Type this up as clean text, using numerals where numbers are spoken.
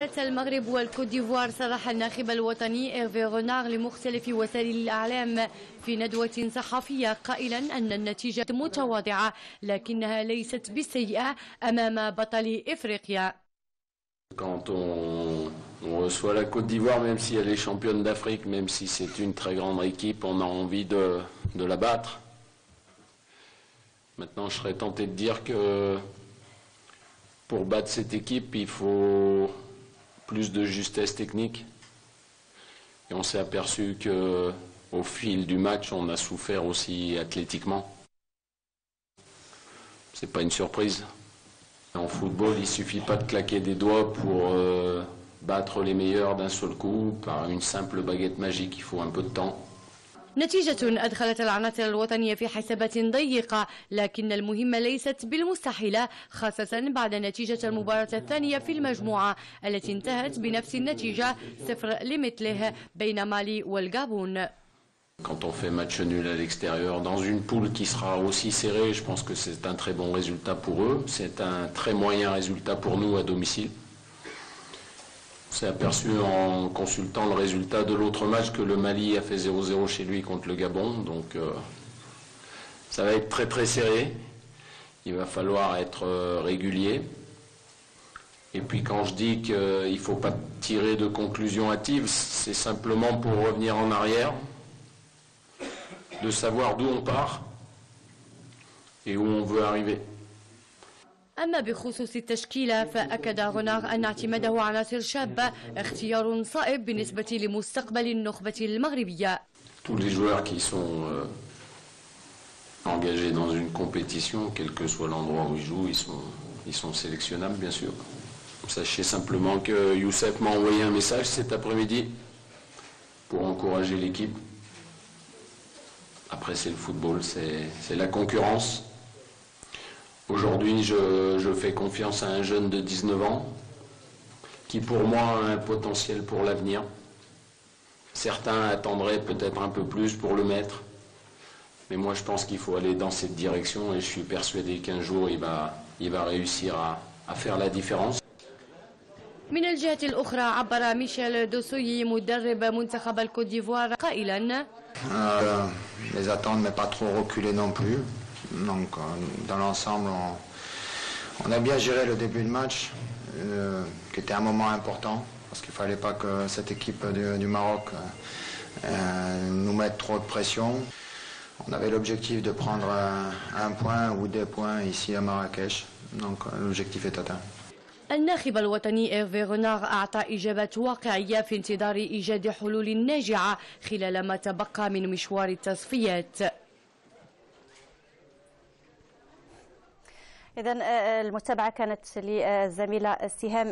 المغرب والكوت ديفوار. صرح الناخب الوطني إيرفي رونار لمختلف وسائل الإعلام في ندوة صحفية قائلا أن النتيجة متواضعة لكنها ليست بالسيئة أمام بطل إفريقيا. Quand on reçoit la Côte d'Ivoire, même si elle est championne d'Afrique, même si c'est une très grande équipe, on a envie de la battre. Maintenant, je serais tenté de dire que pour battre cette équipe, il faut plus de justesse technique. Et on s'est aperçu qu'au fil du match, on a souffert aussi athlétiquement. C'est pas une surprise. En football, il ne suffit pas de claquer des doigts pour battre les meilleurs d'un seul coup par une simple baguette magique, il faut un peu de temps. نتيجة أدخلت العناصر الوطنية في حسابات ضيقة، لكن المهمة ليست بالمستحيلة خاصة بعد نتيجة المباراة الثانية في المجموعة التي انتهت بنفس النتيجة 0 لمثله بين مالي والغابون. Quand on fait match nul à l'extérieur, dans une poule qui sera aussi serrée, je pense que c'est un très bon résultat pour eux. C'est un très moyen résultat pour nous à domicile. On s'est aperçu en consultant le résultat de l'autre match que le Mali a fait 0-0 chez lui contre le Gabon. Donc ça va être très très serré. Il va falloir être régulier. Et puis quand je dis qu'il ne faut pas tirer de conclusions hâtives, c'est simplement pour revenir en arrière, de savoir d'où on part et où on veut arriver. أما بخصوص التشكيلة فأكد رونار أن اعتماده على عناصر شابة اختيار صائب بالنسبة لمستقبل النخبة المغربية. Tous les joueurs qui sont engagés dans une compétition, quel que soit l'endroit où ils jouent, ils sont sélectionnables bien sûr. Sachez simplement que Youssef m'a envoyé un message cet après-midi pour encourager l'équipe. Après c'est le football, c'est la concurrence. Aujourd'hui, je fais confiance à un jeune de 19 ans qui, pour moi, a un potentiel pour l'avenir. Certains attendraient peut-être un peu plus pour le mettre. Mais moi, je pense qu'il faut aller dans cette direction et je suis persuadé qu'un jour, il va réussir à faire la différence. من الجهة الأخرى عبر ميشيل دوسوي مدرب منتخب الكوت ديفوار قائلا les attentes mais pas trop reculer non plus. Donc dans l'ensemble on a bien géré le début de match qui était un moment important parce qu'il ne fallait pas que cette équipe du Maroc nous mette trop de pression. On avait l'objectif de prendre un point ou 2 points ici à Marrakech, donc l'objectif est atteint. الناخب الوطني إيرفي رونار أعطى إجابات واقعية في انتظار إيجاد حلول ناجعة خلال ما تبقى من مشوار التصفيات. إذن المتابعة كانت للزميلة سهام